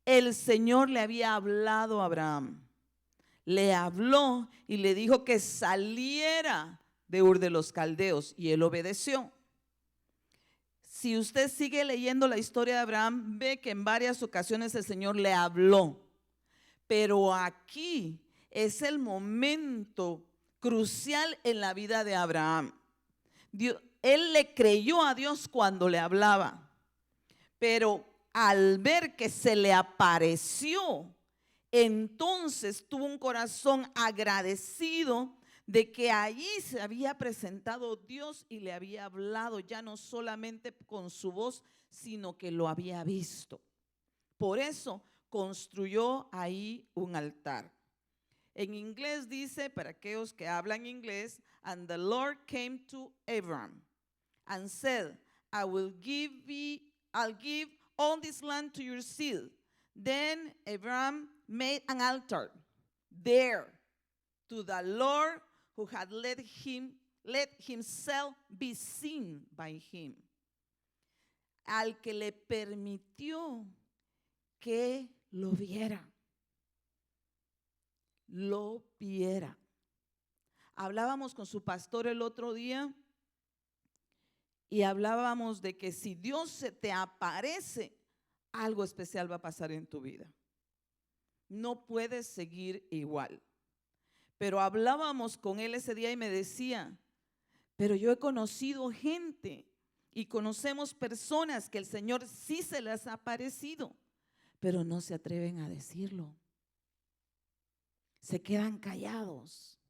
el Señor le había hablado a Abraham. Le habló y le dijo que saliera de Ur de los Caldeos y él obedeció. Si usted sigue leyendo la historia de Abraham, ve que en varias ocasiones el Señor le habló. Pero aquí es el momento crucial en la vida de Abraham. Él le creyó a Dios cuando le hablaba, pero al ver que se le apareció, entonces tuvo un corazón agradecido de que allí se había presentado Dios y le había hablado, ya no solamente con su voz, sino que lo había visto. Por eso construyó ahí un altar. En inglés dice, para aquellos que hablan inglés, and the Lord came to Abram and said, I'll give all this land to your seed. Then Abram made an altar there to the Lord who had let himself be seen by him. Al que le permitió que lo viera. Lo viera. Hablábamos con su pastor el otro día y hablábamos de que si Dios se te aparece, algo especial va a pasar en tu vida. No puedes seguir igual. Pero hablábamos con él ese día y me decía, pero yo he conocido gente y conocemos personas que el Señor sí se les ha aparecido, pero no se atreven a decirlo. Se quedan callados,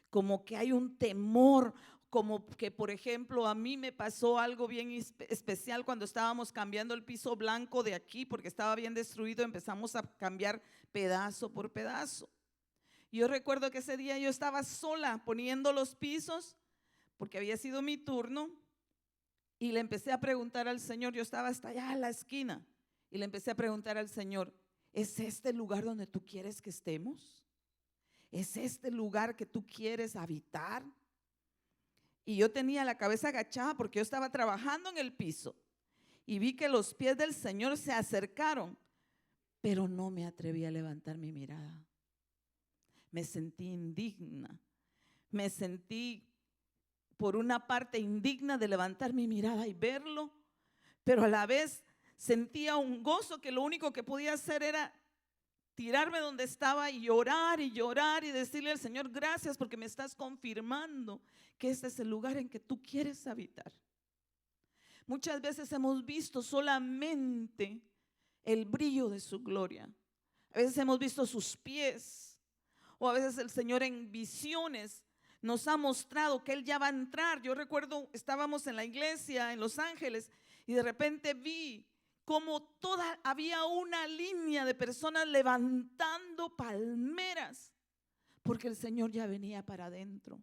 como que hay un temor, como que por ejemplo a mí me pasó algo bien especial cuando estábamos cambiando el piso blanco de aquí porque estaba bien destruido, empezamos a cambiar pedazo por pedazo. Yo recuerdo que ese día yo estaba sola poniendo los pisos porque había sido mi turno y le empecé a preguntar al Señor, yo estaba hasta allá en la esquina y le empecé a preguntar al Señor, ¿es este el lugar donde tú quieres que estemos? ¿Es este el lugar que tú quieres habitar? Y yo tenía la cabeza agachada porque yo estaba trabajando en el piso y vi que los pies del Señor se acercaron, pero no me atreví a levantar mi mirada. Me sentí indigna, me sentí por una parte indigna de levantar mi mirada y verlo, pero a la vez sentía un gozo que lo único que podía hacer era tirarme donde estaba y llorar y decirle al Señor, gracias porque me estás confirmando que este es el lugar en que tú quieres habitar. Muchas veces hemos visto solamente el brillo de su gloria. A veces hemos visto sus pies, o a veces el Señor en visiones nos ha mostrado que Él ya va a entrar. Yo recuerdo, estábamos en la iglesia en Los Ángeles y de repente vi como había una línea de personas levantando palmeras, porque el Señor ya venía para adentro.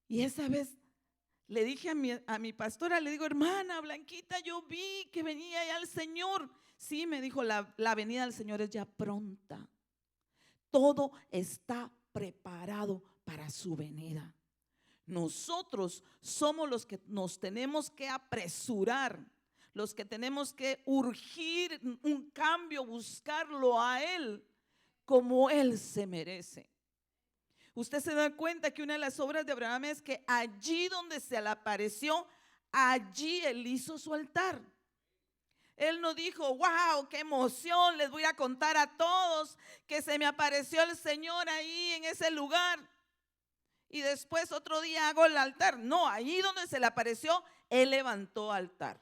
Y esa vez le dije a mi pastora, le digo, hermana Blanquita, yo vi que venía ya el Señor. Sí, me dijo, la venida del Señor es ya pronta. Todo está preparado para su venida. Nosotros somos los que nos tenemos que apresurar, los que tenemos que urgir un cambio, buscarlo a Él como Él se merece. Usted se da cuenta que una de las obras de Abraham es que allí donde se le apareció, allí Él hizo su altar. Él no dijo, wow, qué emoción, les voy a contar a todos que se me apareció el Señor ahí en ese lugar y después otro día hago el altar. No, allí donde se le apareció, Él levantó altar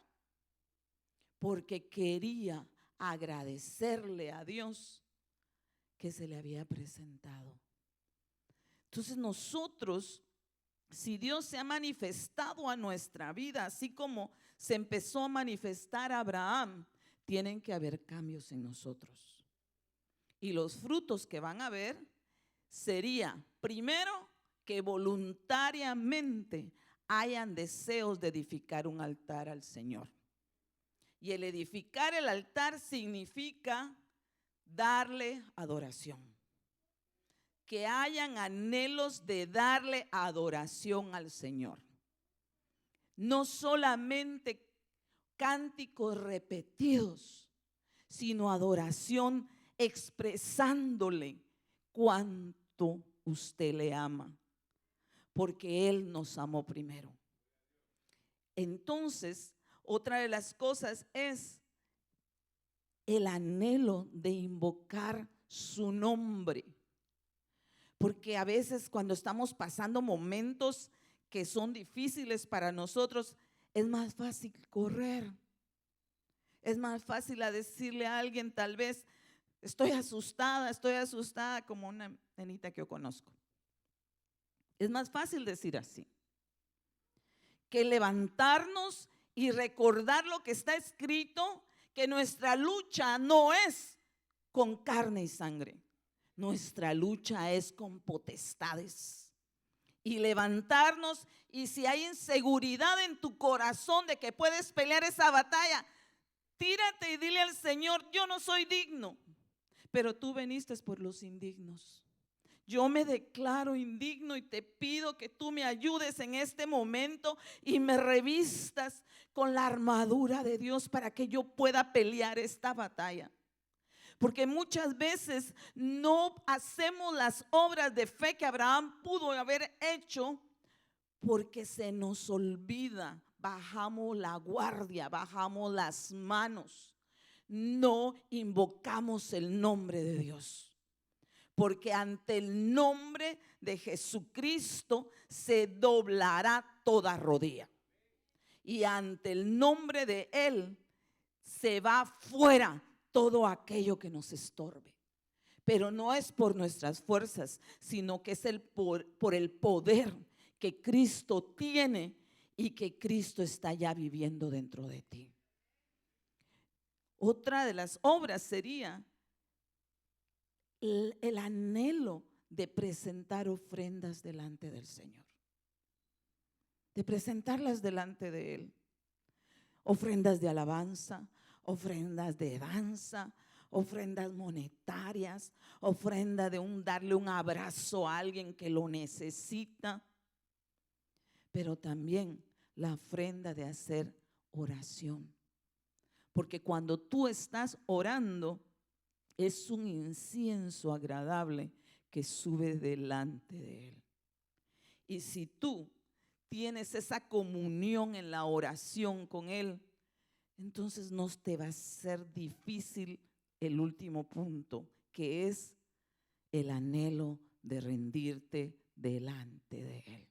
porque quería agradecerle a Dios que se le había presentado. Entonces nosotros, si Dios se ha manifestado a nuestra vida, así como se empezó a manifestar a Abraham, tienen que haber cambios en nosotros. Y los frutos que van a haber sería, primero, que voluntariamente hayan deseos de edificar un altar al Señor. Y el edificar el altar significa darle adoración. Que hayan anhelos de darle adoración al Señor. No solamente cánticos repetidos, sino adoración expresándole cuánto usted le ama, porque Él nos amó primero. Entonces, otra de las cosas es el anhelo de invocar su nombre. Porque a veces cuando estamos pasando momentos que son difíciles para nosotros, es más fácil correr. Es más fácil a decirle a alguien, tal vez, estoy asustada, como una nenita que yo conozco. Es más fácil decir así que levantarnos y recordar lo que está escrito, que nuestra lucha no es con carne y sangre. Nuestra lucha es con potestades. Y levantarnos, y si hay inseguridad en tu corazón de que puedes pelear esa batalla, tírate y dile al Señor, yo no soy digno, pero tú viniste por los indignos. Yo me declaro indigno y te pido que tú me ayudes en este momento y me revistas con la armadura de Dios para que yo pueda pelear esta batalla. Porque muchas veces no hacemos las obras de fe que Abraham pudo haber hecho porque se nos olvida, bajamos la guardia, bajamos las manos, no invocamos el nombre de Dios. Porque ante el nombre de Jesucristo se doblará toda rodilla. Y ante el nombre de Él se va fuera todo aquello que nos estorbe. Pero no es por nuestras fuerzas, sino que es por el poder que Cristo tiene y que Cristo está ya viviendo dentro de ti. Otra de las obras sería el anhelo de presentar ofrendas delante del Señor, de presentarlas delante de Él. Ofrendas de alabanza, ofrendas de danza, ofrendas monetarias, ofrenda de darle un abrazo a alguien que lo necesita, pero también la ofrenda de hacer oración. Porque cuando tú estás orando, es un incienso agradable que sube delante de Él. Y si tú tienes esa comunión en la oración con Él, entonces no te va a ser difícil el último punto, que es el anhelo de rendirte delante de Él.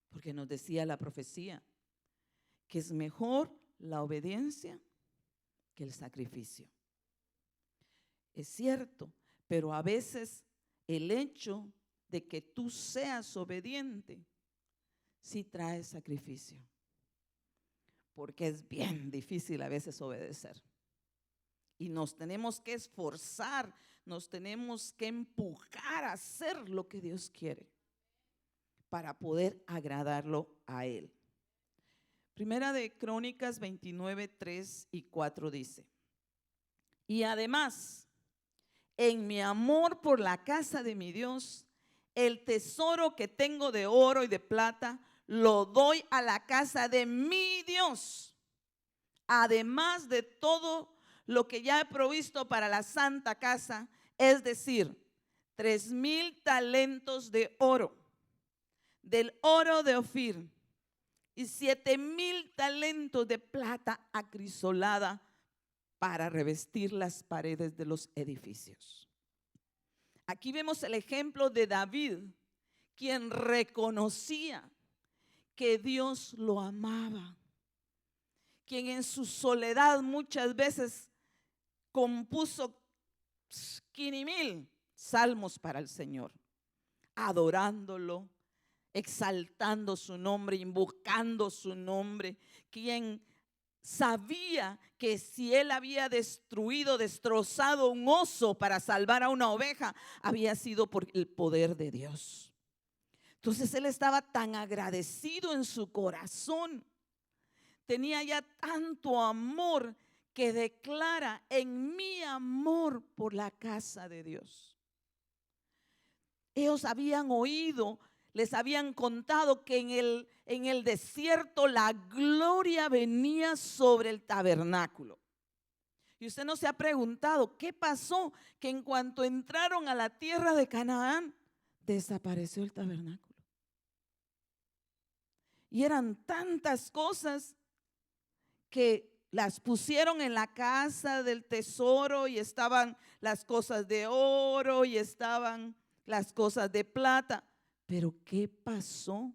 Porque nos decía la profecía que es mejor la obediencia que el sacrificio. Es cierto, pero a veces el hecho de que tú seas obediente sí trae sacrificio, porque es bien difícil a veces obedecer. Y nos tenemos que esforzar, nos tenemos que empujar a hacer lo que Dios quiere para poder agradarlo a Él. Primera de Crónicas 29, 3 y 4 dice: y además, en mi amor por la casa de mi Dios, el tesoro que tengo de oro y de plata, lo doy a la casa de mi Dios, además de todo lo que ya he provisto para la santa casa, es decir, 3,000 talentos de oro, del oro de Ofir, y 7,000 talentos de plata acrisolada para revestir las paredes de los edificios. Aquí vemos el ejemplo de David, quien reconocía que Dios lo amaba, quien en su soledad muchas veces compuso 15,000 salmos para el Señor, adorándolo, exaltando su nombre, invocando su nombre, quien sabía que si él había destrozado un oso para salvar a una oveja, había sido por el poder de Dios. Entonces él estaba tan agradecido en su corazón, tenía ya tanto amor que declara: en mi amor por la casa de Dios. Ellos habían oído, les habían contado que en el desierto la gloria venía sobre el tabernáculo, Y usted no se ha preguntado, ¿qué pasó? Que en cuanto entraron a la tierra de Canaán, desapareció el tabernáculo. Y eran tantas cosas que las pusieron en la casa del tesoro y estaban las cosas de oro y estaban las cosas de plata. Pero ¿qué pasó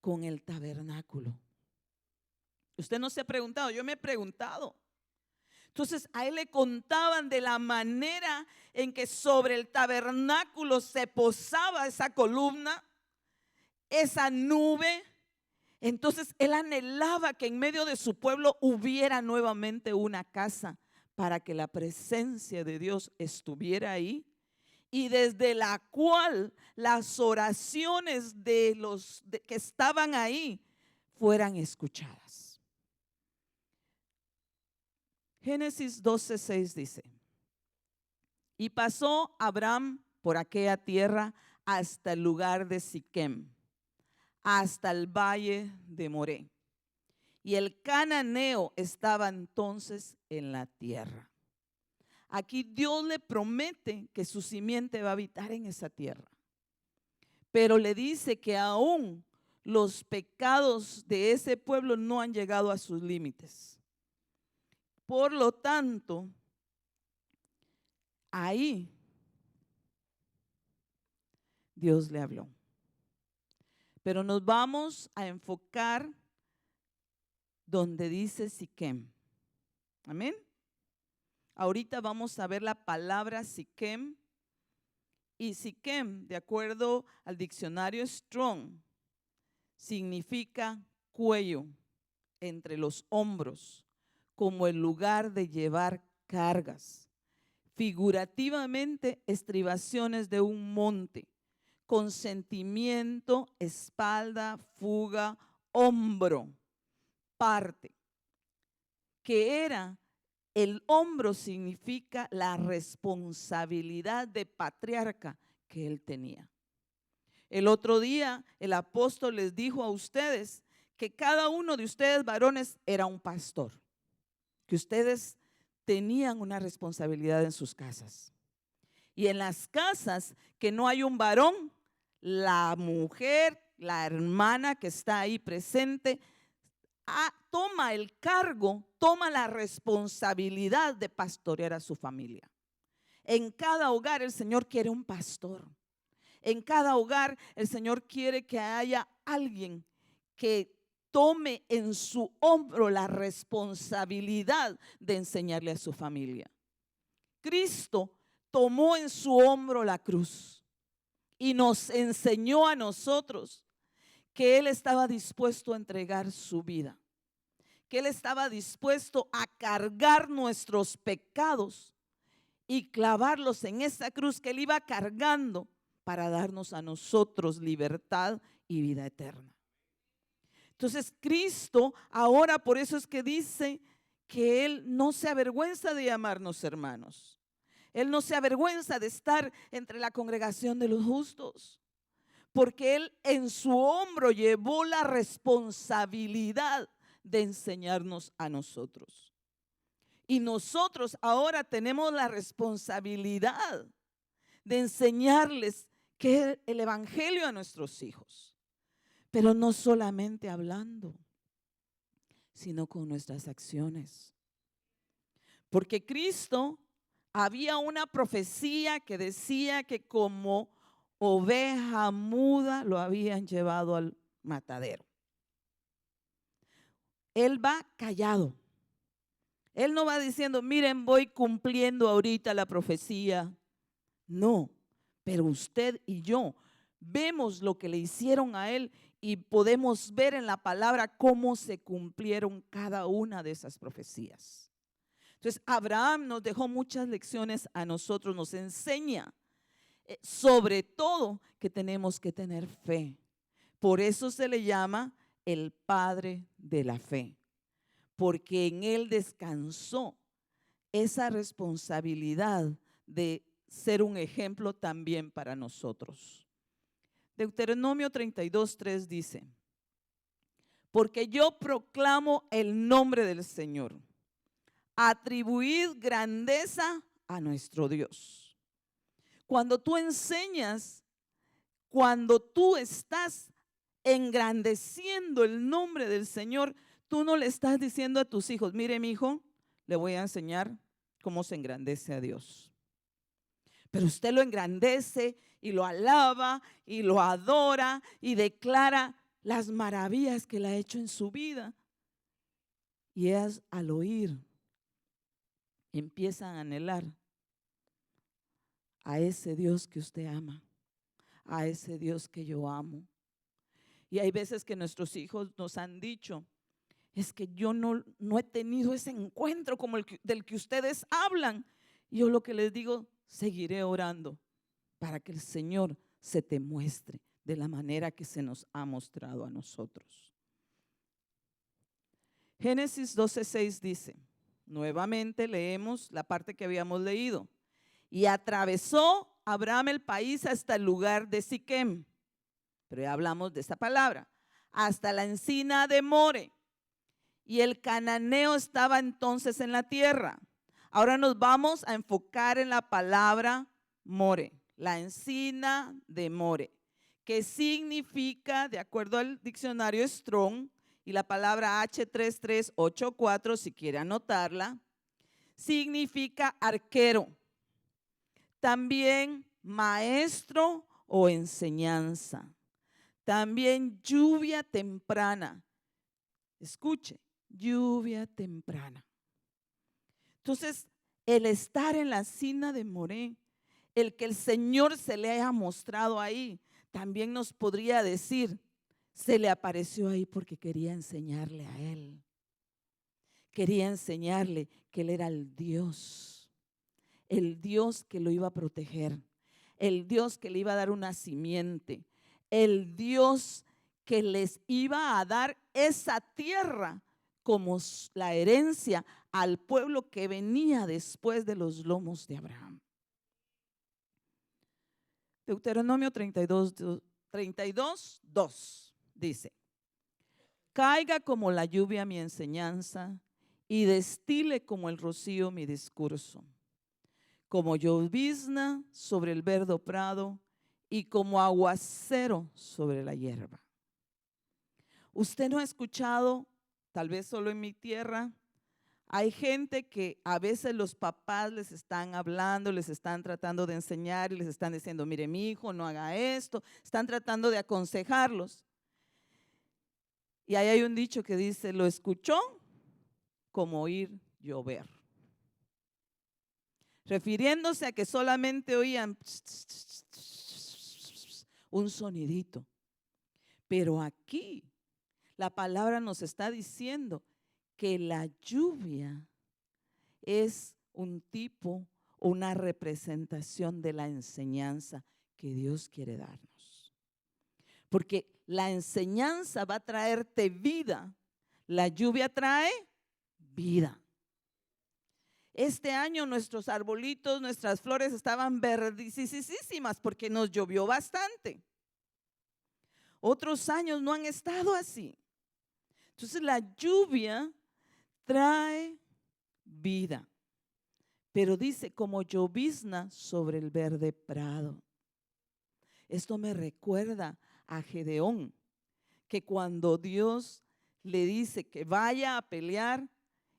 con el tabernáculo? Usted no se ha preguntado, yo me he preguntado. Entonces a él le contaban de la manera en que sobre el tabernáculo se posaba esa columna, esa nube. Entonces él anhelaba que en medio de su pueblo hubiera nuevamente una casa para que la presencia de Dios estuviera ahí y desde la cual las oraciones de los que estaban ahí fueran escuchadas. Génesis 12:6 dice: y pasó Abraham por aquella tierra hasta el lugar de Siquem, hasta el valle de Moré. Y el cananeo estaba entonces en la tierra. Aquí Dios le promete que su simiente va a habitar en esa tierra. Pero le dice que aún los pecados de ese pueblo no han llegado a sus límites. Por lo tanto, ahí Dios le habló. Pero nos vamos a enfocar donde dice Siquem. Amén. Ahorita vamos a ver la palabra Siquem. Y Siquem, de acuerdo al diccionario Strong, significa cuello, entre los hombros, como el lugar de llevar cargas. Figurativamente, estribaciones de un monte, consentimiento, espalda, fuga, hombro, parte. Que era, el hombro significa la responsabilidad de patriarca que él tenía. El otro día el apóstol les dijo a ustedes que cada uno de ustedes varones era un pastor, que ustedes tenían una responsabilidad en sus casas. Y en las casas que no hay un varón, la mujer, la hermana que está ahí presente, toma el cargo, toma la responsabilidad de pastorear a su familia. En cada hogar el Señor quiere un pastor. En cada hogar el Señor quiere que haya alguien que tome en su hombro la responsabilidad de enseñarle a su familia. Cristo tomó en su hombro la cruz y nos enseñó a nosotros que Él estaba dispuesto a entregar su vida, que Él estaba dispuesto a cargar nuestros pecados y clavarlos en esa cruz que Él iba cargando para darnos a nosotros libertad y vida eterna. Entonces Cristo ahora, por eso es que dice que Él no se avergüenza de llamarnos hermanos. Él no se avergüenza de estar entre la congregación de los justos, porque Él en su hombro llevó la responsabilidad de enseñarnos a nosotros. Y nosotros ahora tenemos la responsabilidad de enseñarles que es el evangelio a nuestros hijos. Pero no solamente hablando, sino con nuestras acciones. Porque Cristo, había una profecía que decía que como oveja muda lo habían llevado al matadero. Él va callado. Él no va diciendo, miren, voy cumpliendo ahorita la profecía. No, pero usted y yo vemos lo que le hicieron a él y podemos ver en la palabra cómo se cumplieron cada una de esas profecías. Entonces, Abraham nos dejó muchas lecciones a nosotros, nos enseña sobre todo que tenemos que tener fe. Por eso se le llama el padre de la fe, porque en él descansó esa responsabilidad de ser un ejemplo también para nosotros. Deuteronomio 32:3 dice: porque yo proclamo el nombre del Señor. atribuid grandeza a nuestro Dios. Cuando tú enseñas, cuando tú estás engrandeciendo el nombre del Señor, tú no le estás diciendo a tus hijos, mire mi hijo, le voy a enseñar cómo se engrandece a Dios. Pero usted lo engrandece y lo alaba y lo adora y declara las maravillas que Él ha hecho en su vida. Y ellas al oír empiezan a anhelar a ese Dios que usted ama, a ese Dios que yo amo. Y hay veces que nuestros hijos nos han dicho, es que yo no he tenido ese encuentro como del que ustedes hablan. Y yo lo que les digo, seguiré orando para que el Señor se te muestre de la manera que se nos ha mostrado a nosotros. Génesis 12:6 dice, nuevamente leemos la parte que habíamos leído. Y atravesó Abraham el país hasta el lugar de Siquem, pero ya hablamos de esa palabra, hasta la encina de More. Y el cananeo estaba entonces en la tierra. Ahora nos vamos a enfocar en la palabra More, la encina de More, que significa, de acuerdo al diccionario Strong y la palabra H3384, si quiere anotarla, significa arquero, también maestro o enseñanza, también lluvia temprana. Escuche, lluvia temprana. Entonces, el estar en la encina de Moré, el que el Señor se le haya mostrado ahí, también nos podría decir, se le apareció ahí porque quería enseñarle a Él. Quería enseñarle que Él era el Dios que lo iba a proteger, el Dios que le iba a dar una simiente, el Dios que les iba a dar esa tierra como la herencia al pueblo que venía después de los lomos de Abraham. Deuteronomio 32:2 dice, caiga como la lluvia mi enseñanza y destile como el rocío mi discurso, como llovizna sobre el verde prado y como aguacero sobre la hierba. Usted no ha escuchado, tal vez solo en mi tierra, hay gente que a veces los papás les están hablando, les están tratando de enseñar y les están diciendo, mire mi hijo, no haga esto, están tratando de aconsejarlos. Y ahí hay un dicho que dice, lo escuchó como oír llover, refiriéndose a que solamente oían un sonidito. Pero aquí la palabra nos está diciendo que la lluvia es un tipo, una representación de la enseñanza que Dios quiere darnos. Porque la enseñanza va a traerte vida, la lluvia trae vida. Este año nuestros arbolitos, nuestras flores estaban verdísimas porque nos llovió bastante. Otros años no han estado así. Entonces la lluvia trae vida, pero dice como llovizna sobre el verde prado. Esto me recuerda a Gedeón, que cuando Dios le dice que vaya a pelear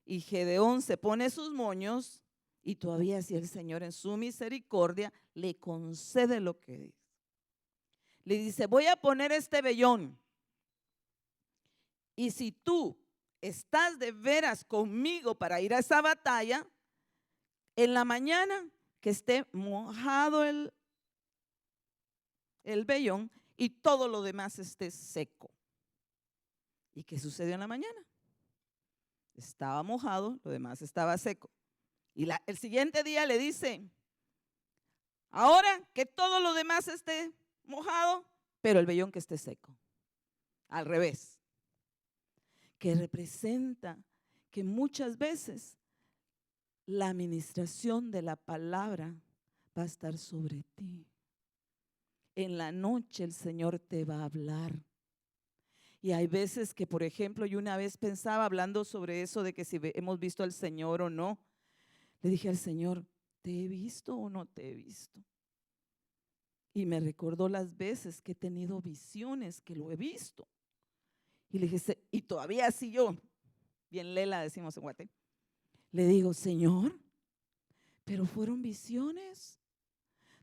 y Gedeón se pone sus moños y todavía así el Señor en su misericordia le concede lo que dice. Le dice, voy a poner este vellón y si tú estás de veras conmigo para ir a esa batalla, en la mañana que esté mojado el vellón y todo lo demás esté seco. ¿Y qué sucedió en la mañana? Estaba mojado, lo demás estaba seco. Y el siguiente día le dice, ahora que todo lo demás esté mojado, pero el vellón que esté seco. Al revés. Que representa que muchas veces la administración de la palabra va a estar sobre ti. En la noche el Señor te va a hablar. Y hay veces que, por ejemplo, yo una vez pensaba hablando sobre eso de que si hemos visto al Señor o no, le dije al Señor, ¿te he visto o no te he visto? Y me recordó las veces que he tenido visiones, que lo he visto. Y le dije, y todavía así yo, bien lela decimos en Guate, le digo, Señor, pero fueron visiones.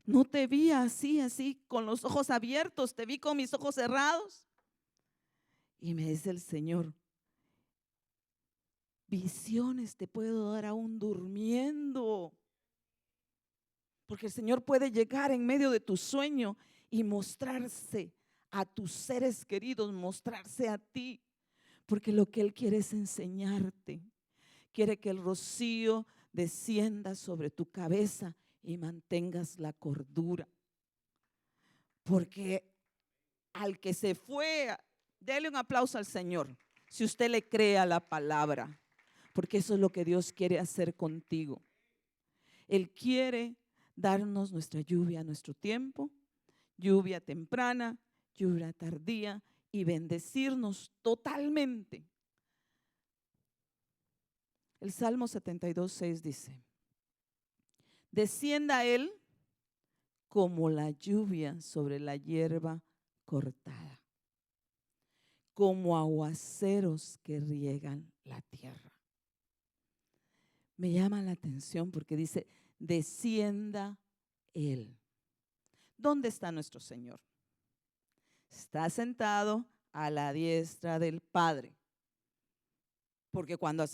No te vi así, con los ojos abiertos, te vi con mis ojos cerrados. Y me dice el Señor, visiones te puedo dar aún durmiendo. Porque el Señor puede llegar en medio de tu sueño y mostrarse a tus seres queridos, mostrarse a ti. Porque lo que Él quiere es enseñarte. Quiere que el rocío descienda sobre tu cabeza y mantengas la cordura. Porque al que se fue, dele un aplauso al Señor, si usted le cree a la palabra, porque eso es lo que Dios quiere hacer contigo. Él quiere darnos nuestra lluvia a nuestro tiempo, lluvia temprana, lluvia tardía, y bendecirnos totalmente. El Salmo 72:6 dice, descienda Él como la lluvia sobre la hierba cortada, como aguaceros que riegan la tierra. Me llama la atención porque dice, descienda Él. ¿Dónde está nuestro Señor? Está sentado a la diestra del Padre. Porque cuando a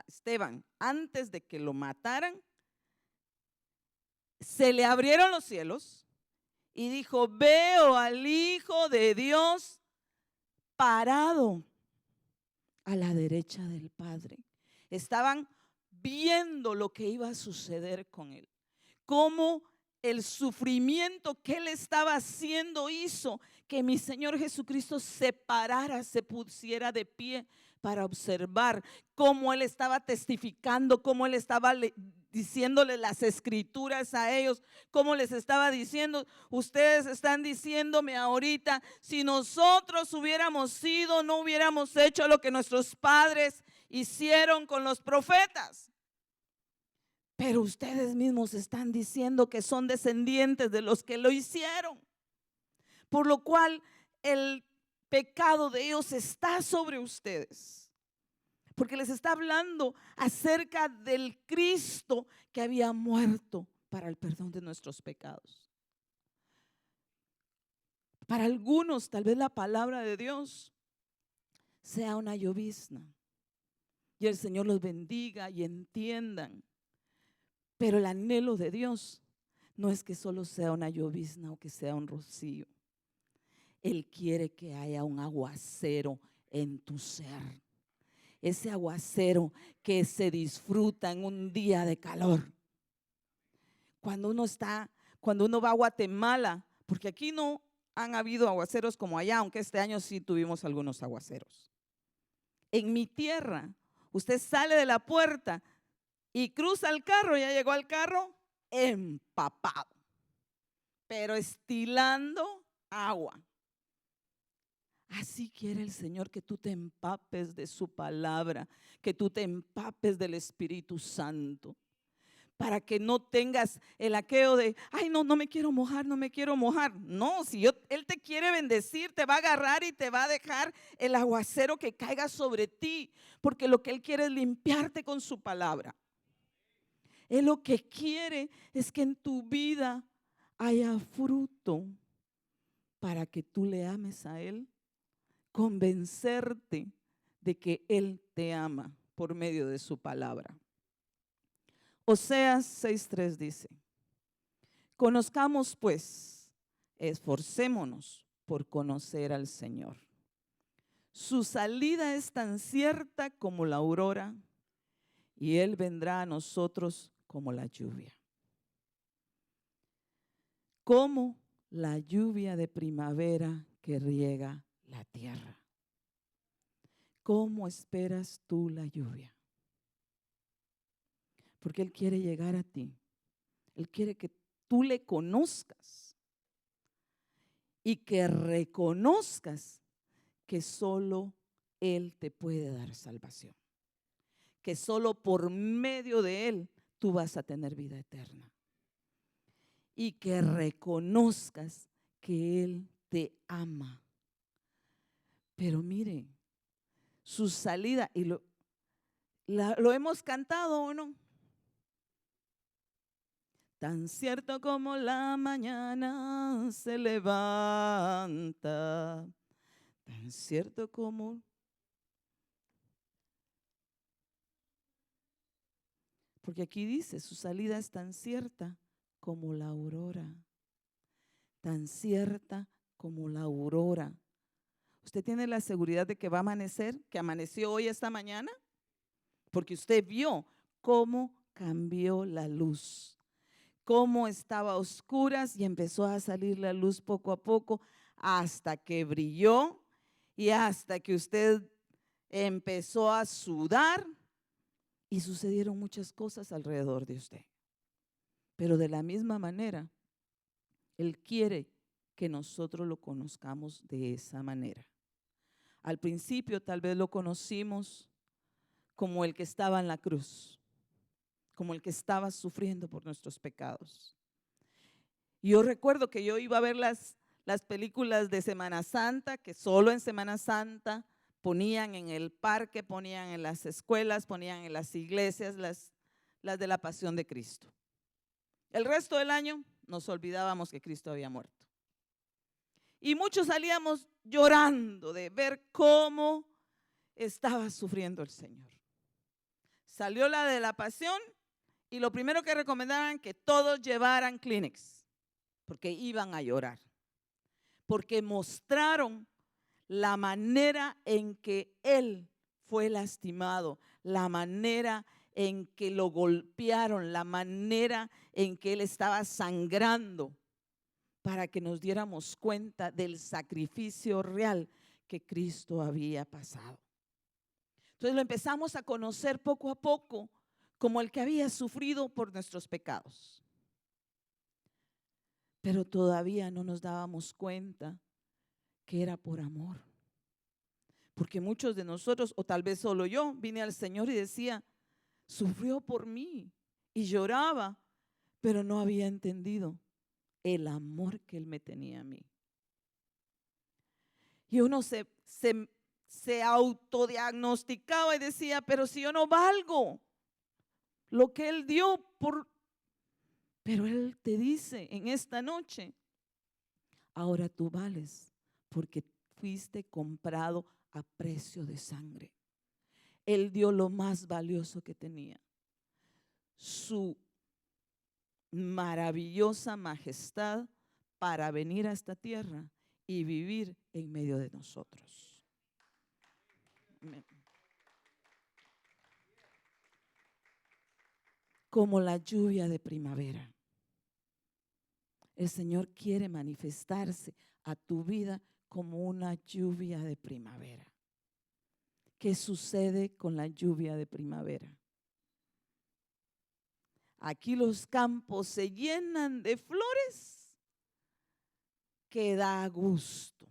Esteban, antes de que lo mataran, se le abrieron los cielos y dijo, veo al Hijo de Dios parado a la derecha del Padre. Estaban viendo lo que iba a suceder con él, cómo el sufrimiento que él estaba haciendo hizo que mi Señor Jesucristo se parara, se pusiera de pie para observar cómo él estaba testificando, cómo él estaba diciéndole las escrituras a ellos, cómo les estaba diciendo, ustedes están diciéndome ahorita, si nosotros hubiéramos sido, no hubiéramos hecho lo que nuestros padres hicieron con los profetas. Pero ustedes mismos están diciendo que son descendientes de los que lo hicieron. Por lo cual el pecado de ellos está sobre ustedes. Porque les está hablando acerca del Cristo que había muerto para el perdón de nuestros pecados. Para algunos tal vez la palabra de Dios sea una llovizna. Y el Señor los bendiga y entiendan. Pero el anhelo de Dios no es que solo sea una llovizna o que sea un rocío. Él quiere que haya un aguacero en tu ser. Ese aguacero que se disfruta en un día de calor. Cuando uno va a Guatemala, porque aquí no han habido aguaceros como allá, aunque este año sí tuvimos algunos aguaceros. En mi tierra, usted sale de la puerta y cruza el carro, ya llegó al carro empapado, pero estilando agua. Así quiere el Señor que tú te empapes de su palabra, que tú te empapes del Espíritu Santo, para que no tengas el aqueo de, ay, no me quiero mojar, no me quiero mojar. No, si Él te quiere bendecir, te va a agarrar y te va a dejar el aguacero que caiga sobre ti, porque lo que Él quiere es limpiarte con su palabra. Él lo que quiere es que en tu vida haya fruto para que tú le ames a Él, convencerte de que Él te ama por medio de su palabra. Oseas 6:3 dice, conozcamos pues, esforcémonos por conocer al Señor. Su salida es tan cierta como la aurora y Él vendrá a nosotros como la lluvia. Como la lluvia de primavera que riega la tierra. ¿Cómo esperas tú la lluvia? Porque Él quiere llegar a ti. Él quiere que tú le conozcas y que reconozcas que solo Él te puede dar salvación, que solo por medio de Él tú vas a tener vida eterna, y que reconozcas que Él te ama. Pero mire, su salida, y lo hemos cantado o no. Tan cierto como la mañana se levanta, tan cierto como… Porque aquí dice, su salida es tan cierta como la aurora, tan cierta como la aurora. ¿Usted tiene la seguridad de que va a amanecer, que amaneció hoy esta mañana? Porque usted vio cómo cambió la luz, cómo estaba a oscuras y empezó a salir la luz poco a poco hasta que brilló y hasta que usted empezó a sudar y sucedieron muchas cosas alrededor de usted. Pero de la misma manera, Él quiere que nosotros lo conozcamos de esa manera. Al principio tal vez lo conocimos como el que estaba en la cruz, como el que estaba sufriendo por nuestros pecados. Y yo recuerdo que yo iba a ver las películas de Semana Santa, que solo en Semana Santa ponían en el parque, ponían en las escuelas, ponían en las iglesias, las de la Pasión de Cristo. El resto del año nos olvidábamos que Cristo había muerto. Y muchos salíamos llorando de ver cómo estaba sufriendo el Señor. Salió la de la Pasión y lo primero que recomendaban que todos llevaran Kleenex, porque iban a llorar, porque mostraron la manera en que Él fue lastimado, la manera en que lo golpearon, la manera en que Él estaba sangrando, para que nos diéramos cuenta del sacrificio real que Cristo había pasado. Entonces lo empezamos a conocer poco a poco como el que había sufrido por nuestros pecados. Pero todavía no nos dábamos cuenta que era por amor. Porque muchos de nosotros, o tal vez solo yo, vine al Señor y decía, sufrió por mí, y lloraba, pero no había entendido el amor que Él me tenía a mí. Y uno se autodiagnosticaba y decía, pero si yo no valgo lo que Él dio por… Pero Él te dice en esta noche, ahora tú vales porque fuiste comprado a precio de sangre. Él dio lo más valioso que tenía, su maravillosa majestad, para venir a esta tierra y vivir en medio de nosotros. Amén. Como la lluvia de primavera, el Señor quiere manifestarse a tu vida como una lluvia de primavera. ¿Qué sucede con la lluvia de primavera? Aquí los campos se llenan de flores que da gusto.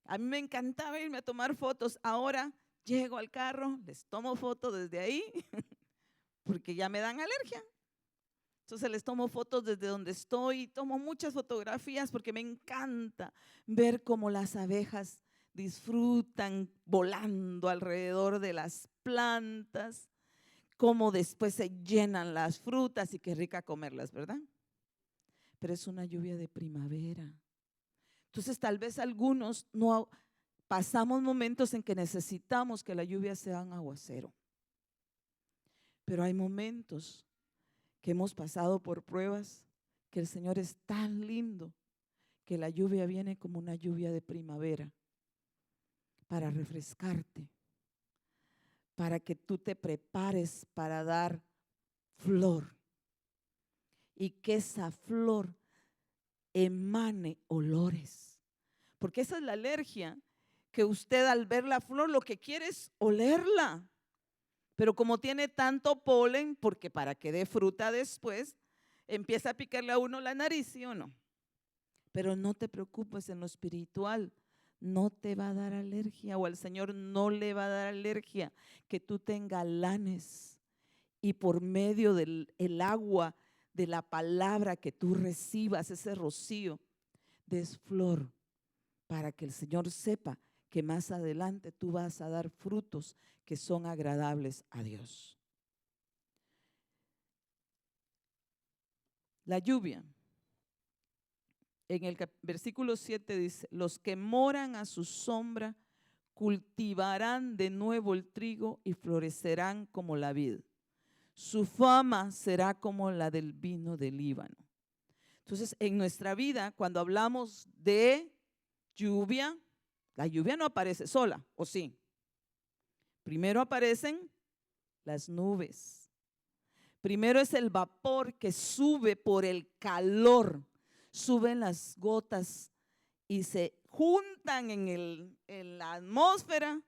A mí me encantaba irme a tomar fotos. Ahora llego al carro, les tomo fotos desde ahí, porque ya me dan alergia. Entonces les tomo fotos desde donde estoy, tomo muchas fotografías porque me encanta ver cómo las abejas disfrutan volando alrededor de las plantas, cómo después se llenan las frutas y qué rica comerlas, ¿verdad? Pero es una lluvia de primavera. Entonces tal vez algunos no pasamos momentos en que necesitamos que la lluvia sea un aguacero, pero hay momentos que hemos pasado por pruebas que el Señor es tan lindo que la lluvia viene como una lluvia de primavera para refrescarte, para que tú te prepares para dar flor y que esa flor emane olores, porque esa es la alergia, que usted al ver la flor lo que quiere es olerla, pero como tiene tanto polen, porque para que dé fruta después, empieza a picarle a uno la nariz, ¿sí o no? Pero no te preocupes, en lo espiritual no te va a dar alergia, o al Señor no le va a dar alergia que tú te engalanes y por medio del el agua de la palabra que tú recibas, ese rocío, des flor, para que el Señor sepa que más adelante tú vas a dar frutos que son agradables a Dios. La lluvia. En el versículo 7 dice: los que moran a su sombra cultivarán de nuevo el trigo y florecerán como la vid. Su fama será como la del vino del Líbano. Entonces, en nuestra vida, cuando hablamos de lluvia, la lluvia no aparece sola, ¿o sí? Primero aparecen las nubes. Primero es el vapor que sube por el calor. Suben las gotas y se juntan en la atmósfera,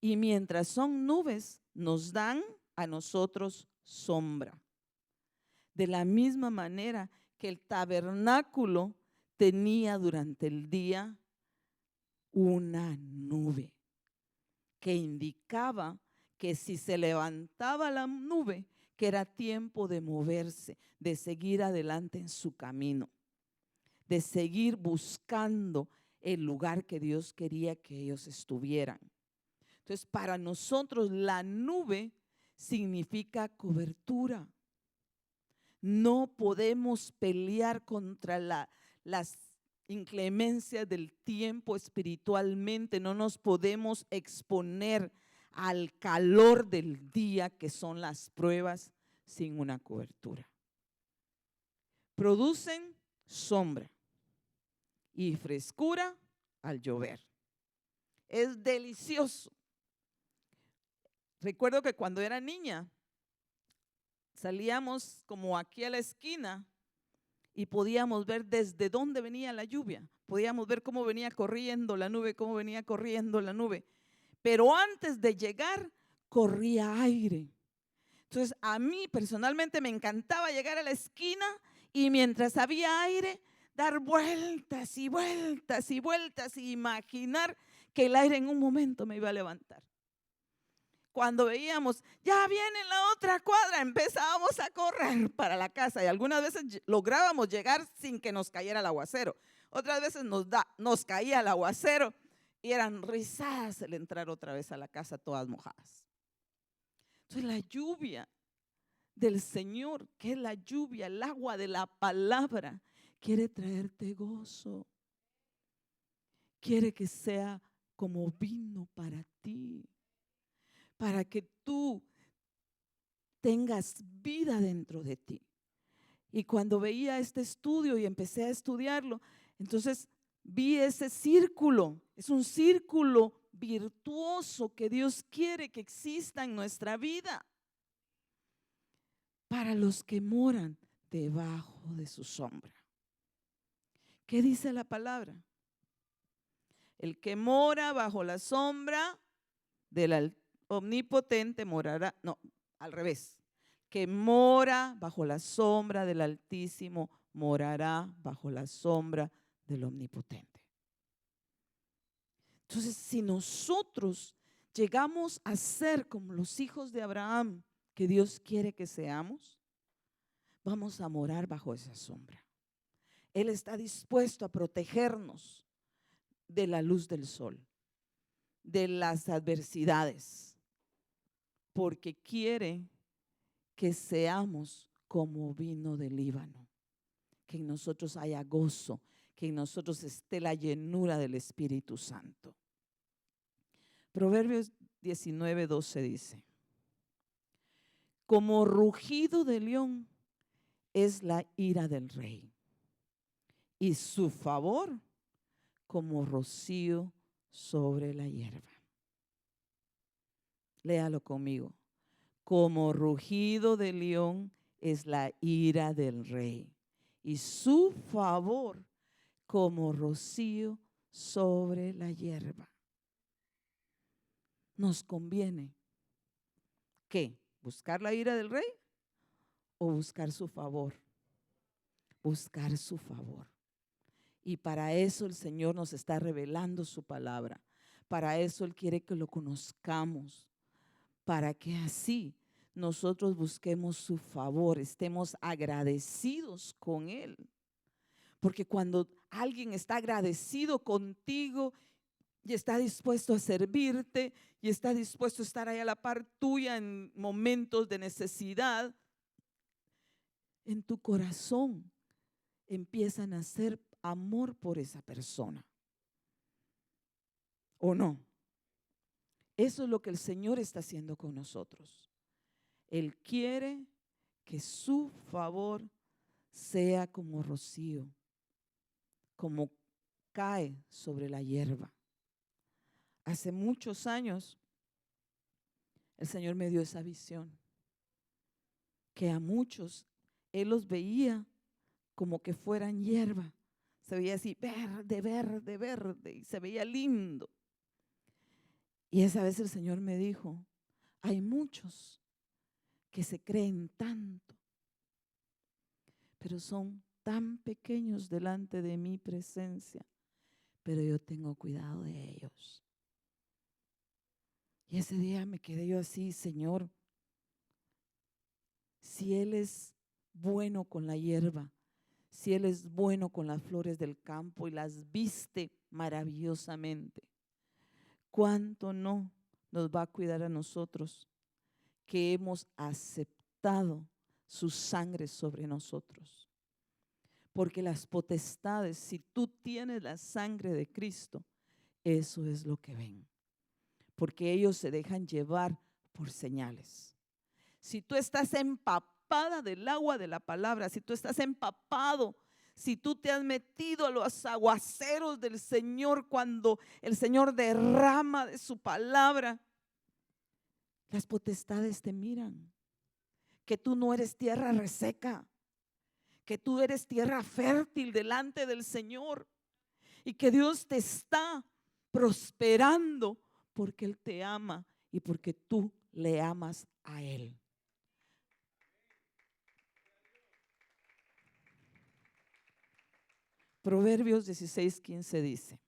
y mientras son nubes nos dan a nosotros sombra. De la misma manera que el tabernáculo tenía durante el día una nube que indicaba que si se levantaba la nube, que era tiempo de moverse, de seguir adelante en su camino, de seguir buscando el lugar que Dios quería que ellos estuvieran. Entonces, para nosotros la nube significa cobertura. No podemos pelear contra las inclemencias del tiempo espiritualmente, no nos podemos exponer al calor del día, que son las pruebas, sin una cobertura. Producen sombra y frescura al llover. Es delicioso. Recuerdo que cuando era niña salíamos como aquí a la esquina y podíamos ver desde dónde venía la lluvia. Podíamos ver cómo venía corriendo la nube, cómo venía corriendo la nube. Pero antes de llegar, corría aire. Entonces, a mí personalmente me encantaba llegar a la esquina y mientras había aire, dar vueltas y vueltas y vueltas y imaginar que el aire en un momento me iba a levantar. Cuando veíamos, ya viene la otra cuadra, empezábamos a correr para la casa y algunas veces lográbamos llegar sin que nos cayera el aguacero. Otras veces nos caía el aguacero y eran risadas el entrar otra vez a la casa todas mojadas. Entonces la lluvia del Señor, que es la lluvia, el agua de la palabra, quiere traerte gozo. Quiere que sea como vino para ti, para que tú tengas vida dentro de ti. Y cuando veía este estudio y empecé a estudiarlo, entonces vi ese círculo. Es un círculo virtuoso que Dios quiere que exista en nuestra vida para los que moran debajo de su sombra. ¿Qué dice la palabra? El que mora bajo la sombra del Omnipotente morará, no, al revés. Que mora bajo la sombra del Altísimo morará bajo la sombra del Omnipotente. Entonces, si nosotros llegamos a ser como los hijos de Abraham, que Dios quiere que seamos, vamos a morar bajo esa sombra. Él está dispuesto a protegernos de la luz del sol, de las adversidades, porque quiere que seamos como vino del Líbano, que en nosotros haya gozo, que en nosotros esté la llenura del Espíritu Santo. Proverbios 19:12 dice: como rugido de león es la ira del rey, y su favor como rocío sobre la hierba. Léalo conmigo. Como rugido de león es la ira del rey, y su favor como rocío sobre la hierba. Nos conviene, ¿qué? ¿Buscar la ira del rey o buscar su favor? Buscar su favor. Y para eso el Señor nos está revelando su palabra. Para eso Él quiere que lo conozcamos, para que así nosotros busquemos su favor, estemos agradecidos con Él. Porque cuando alguien está agradecido contigo y está dispuesto a servirte y está dispuesto a estar ahí a la par tuya en momentos de necesidad, en tu corazón empieza a nacer amor por esa persona. ¿O no? Eso es lo que el Señor está haciendo con nosotros. Él quiere que su favor sea como rocío, como cae sobre la hierba. Hace muchos años el Señor me dio esa visión, que a muchos Él los veía como que fueran hierba. Se veía así verde, verde, verde, y se veía lindo. Y esa vez el Señor me dijo, hay muchos que se creen tanto, pero son tan pequeños delante de mi presencia, pero yo tengo cuidado de ellos. Y ese día me quedé yo así, Señor, si Él es bueno con la hierba, si Él es bueno con las flores del campo y las viste maravillosamente, ¿cuánto no nos va a cuidar a nosotros que hemos aceptado su sangre sobre nosotros? Porque las potestades, si tú tienes la sangre de Cristo, eso es lo que ven. Porque ellos se dejan llevar por señales. Si tú estás empapada del agua de la palabra, si tú estás empapado, si tú te has metido a los aguaceros del Señor cuando el Señor derrama de su palabra, las potestades te miran, que tú no eres tierra reseca, que tú eres tierra fértil delante del Señor y que Dios te está prosperando porque Él te ama y porque tú le amas a Él. Proverbios 16:15 dice: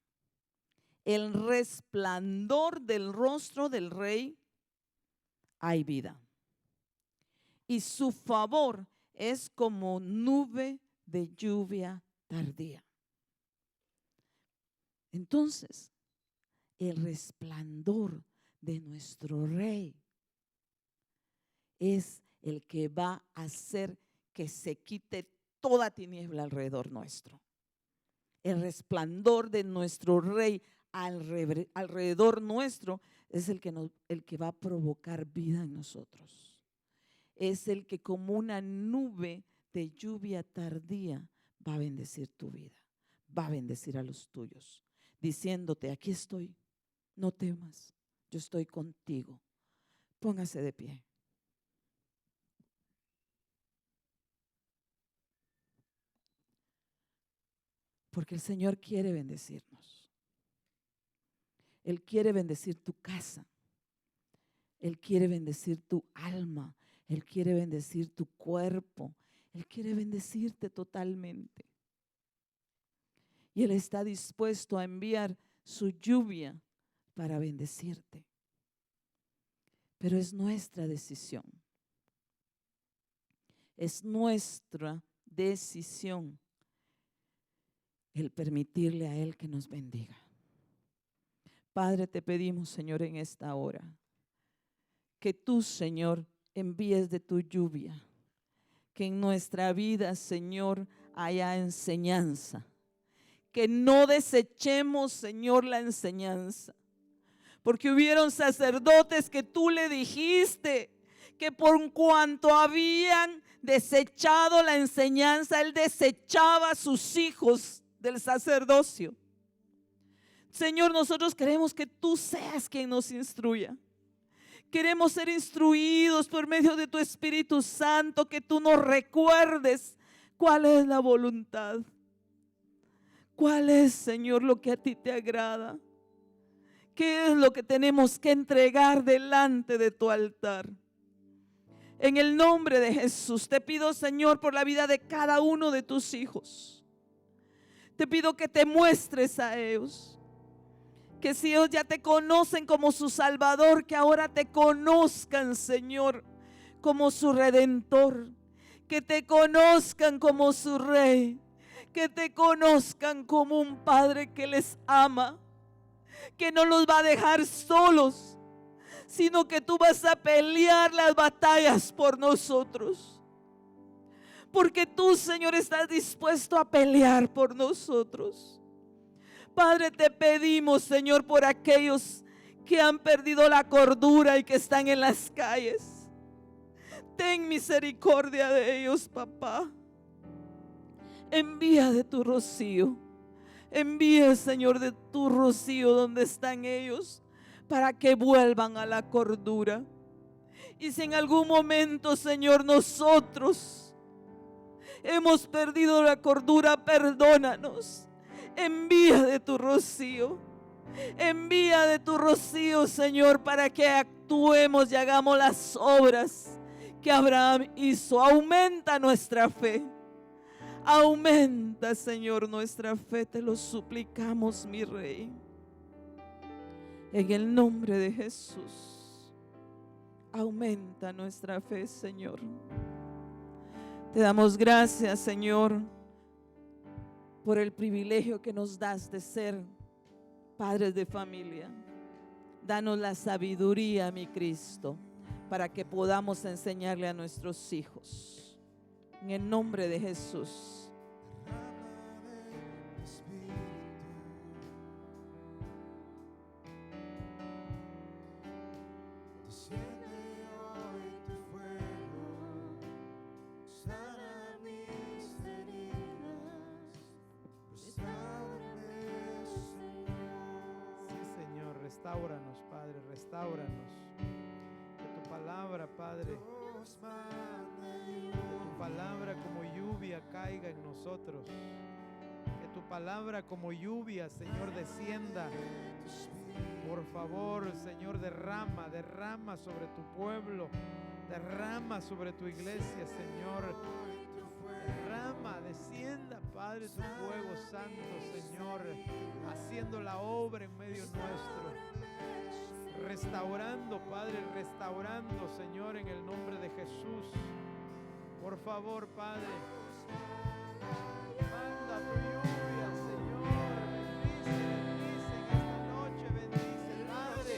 el resplandor del rostro del rey hay vida, y su favor es como nube de lluvia tardía. Entonces, el resplandor de nuestro rey es el que va a hacer que se quite toda tiniebla alrededor nuestro. El resplandor de nuestro rey alrededor nuestro es el que va a provocar vida en nosotros. Es el que como una nube de lluvia tardía va a bendecir tu vida, va a bendecir a los tuyos, diciéndote: aquí estoy, no temas, yo estoy contigo. Póngase de pie. Porque el Señor quiere bendecirnos. Él quiere bendecir tu casa. Él quiere bendecir tu alma. Él quiere bendecir tu cuerpo. Él quiere bendecirte totalmente. Y Él está dispuesto a enviar su lluvia para bendecirte. Pero es nuestra decisión. Es nuestra decisión el permitirle a Él que nos bendiga. Padre, te pedimos, Señor, en esta hora, que tú, Señor, envíes de tu lluvia, que en nuestra vida, Señor, haya enseñanza, que no desechemos, Señor, la enseñanza, porque hubieron sacerdotes que tú le dijiste que por cuanto habían desechado la enseñanza, Él desechaba a sus hijos del sacerdocio. Señor, nosotros queremos que tú seas quien nos instruya. Queremos ser instruidos por medio de tu Espíritu Santo, que tú nos recuerdes cuál es la voluntad. ¿Cuál es, Señor, lo que a ti te agrada? ¿Qué es lo que tenemos que entregar delante de tu altar? En el nombre de Jesús te pido, Señor, por la vida de cada uno de tus hijos. Te pido que te muestres a ellos. Que si ellos ya te conocen como su Salvador, que ahora te conozcan, Señor, como su Redentor. Que te conozcan como su Rey. Que te conozcan como un Padre que les ama. Que no los va a dejar solos, sino que tú vas a pelear las batallas por nosotros. Porque tú, Señor, estás dispuesto a pelear por nosotros. Padre, te pedimos, Señor, por aquellos que han perdido la cordura y que están en las calles. Ten misericordia de ellos, papá. Envía de tu rocío. Envía, Señor, de tu rocío donde están ellos, para que vuelvan a la cordura. Y si en algún momento, Señor, nosotros hemos perdido la cordura, perdónanos. Envía de tu rocío. Envía de tu rocío, Señor, para que actuemos y hagamos las obras que Abraham hizo. Aumenta nuestra fe. Aumenta, Señor, nuestra fe. Te lo suplicamos, mi Rey. En el nombre de Jesús. Aumenta nuestra fe, Señor. Te damos gracias, Señor, por el privilegio que nos das de ser padres de familia. Danos la sabiduría, mi Cristo, para que podamos enseñarle a nuestros hijos. En el nombre de Jesús. Restáuranos, Padre, restáuranos. Que tu palabra, Padre, que tu palabra como lluvia caiga en nosotros. Que tu palabra como lluvia, Señor, descienda. Por favor, Señor, derrama sobre tu pueblo, derrama sobre tu iglesia, Señor. Derrama, descienda, Padre, tu fuego santo, Señor, haciendo la obra en medio nuestro. Restaurando, Padre, restaurando, Señor, en el nombre de Jesús. Por favor, Padre, manda tu lluvia, Señor. Bendice en esta noche, bendice, Padre.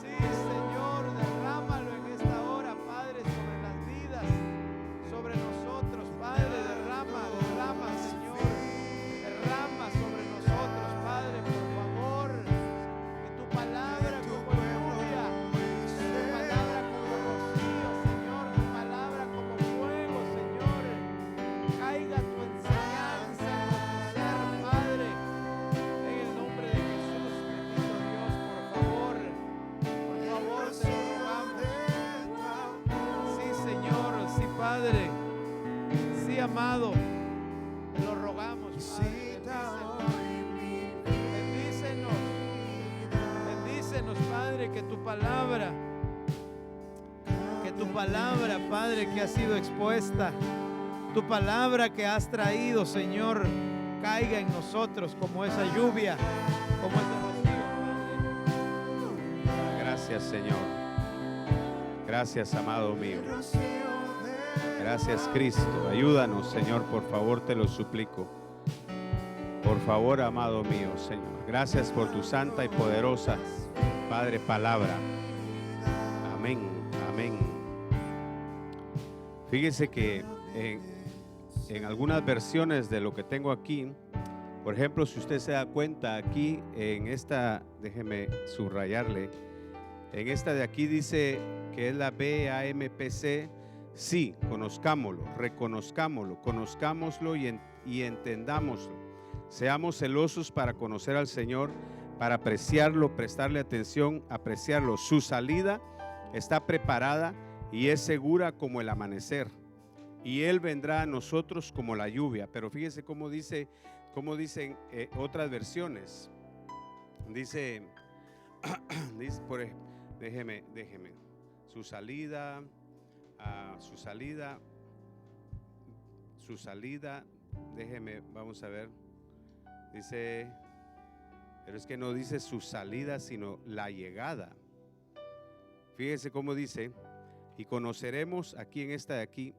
Sí, Señor, derrámalo en esta hora, Padre, sobre las vidas, sobre nosotros, Padre. Derrama, Señor. Derrama sobre nosotros, Padre, por favor. Que tu palabra como lluvia, tu palabra como rocío, Señor, tu palabra como fuego, Señor, caiga tu enseñanza en nuestro ser, Padre. En el nombre de Jesús, bendito Dios, por favor, te lo rogamos. Sí, Señor, sí, Padre, sí, amado, te lo rogamos, Padre. Bendícenos, Padre, que tu palabra, Padre, que ha sido expuesta, tu palabra que has traído, Señor, caiga en nosotros como esa lluvia, como ese rocío, Padre. Gracias, Señor. Gracias, amado mío. Gracias, Cristo. Ayúdanos, Señor, por favor, te lo suplico. Por favor, amado mío, Señor. Gracias por tu santa y poderosa, Padre, palabra. Amén, amén. Fíjese que en algunas versiones de lo que tengo aquí, por ejemplo, si usted se da cuenta aquí en esta, déjeme subrayarle, en esta de aquí dice que es la BAMPC. Sí, conozcámoslo, reconozcámoslo, conozcámoslo y entendámoslo. Seamos celosos para conocer al Señor, para apreciarlo, prestarle atención, apreciarlo. Su salida está preparada y es segura como el amanecer. Y Él vendrá a nosotros como la lluvia. Pero fíjese cómo dicen otras versiones. Dice, déjeme. Su salida déjeme, vamos a ver. Dice, pero es que no dice su salida, sino la llegada. Fíjese cómo dice, y conoceremos aquí en esta de aquí.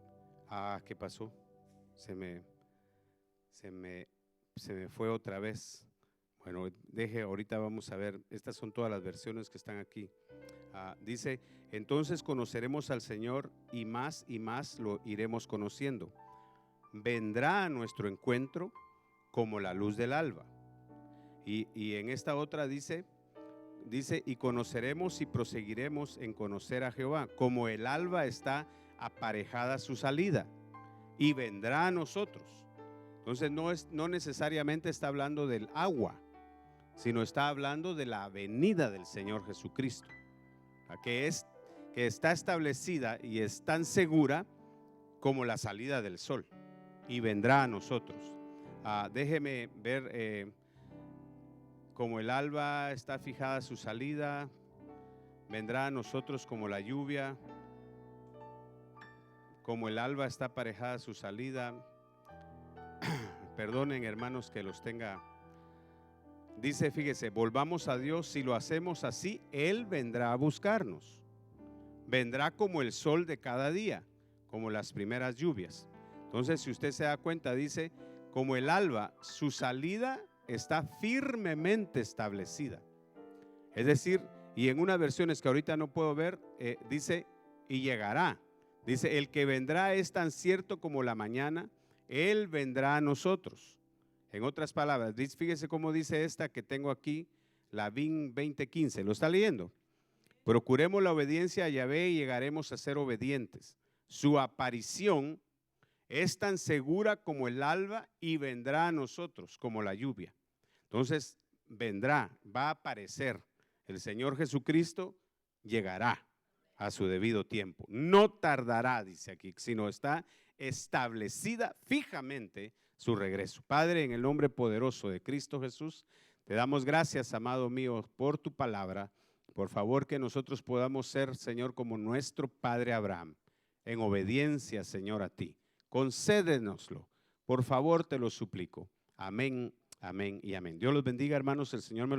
¿Qué pasó? Se me fue otra vez. Bueno, ahorita vamos a ver, estas son todas las versiones que están aquí. Dice, entonces conoceremos al Señor y más lo iremos conociendo. Vendrá a nuestro encuentro como la luz del alba. Y en esta otra dice, y conoceremos y proseguiremos en conocer a Jehová, como el alba está aparejada su salida, y vendrá a nosotros. Entonces no necesariamente está hablando del agua, sino está hablando de la venida del Señor Jesucristo, que está establecida y es tan segura como la salida del sol, y vendrá a nosotros. Déjeme ver, como el alba está fijada su salida, vendrá a nosotros como la lluvia, como el alba está aparejada su salida. Perdonen, hermanos, que los tenga. Dice, fíjese, volvamos a Dios. Si lo hacemos así, Él vendrá a buscarnos. Vendrá como el sol de cada día, como las primeras lluvias. Entonces, si usted se da cuenta, dice, como el alba, su salida está firmemente establecida. Es decir, y en unas versiones que ahorita no puedo ver, dice, y llegará. Dice, el que vendrá es tan cierto como la mañana, Él vendrá a nosotros. En otras palabras, fíjese cómo dice esta que tengo aquí, la VIN 2015, ¿lo está leyendo? Procuremos la obediencia a Yahvé y llegaremos a ser obedientes. Su aparición es tan segura como el alba y vendrá a nosotros como la lluvia. Entonces vendrá, va a aparecer. El Señor Jesucristo llegará a su debido tiempo. No tardará, dice aquí, sino está establecida fijamente su regreso. Padre, en el nombre poderoso de Cristo Jesús, te damos gracias, amado mío, por tu palabra. Por favor, que nosotros podamos ser, Señor, como nuestro Padre Abraham, en obediencia, Señor, a ti. Concédenoslo. Por favor, te lo suplico. Amén, amén y amén. Dios los bendiga, hermanos. El Señor me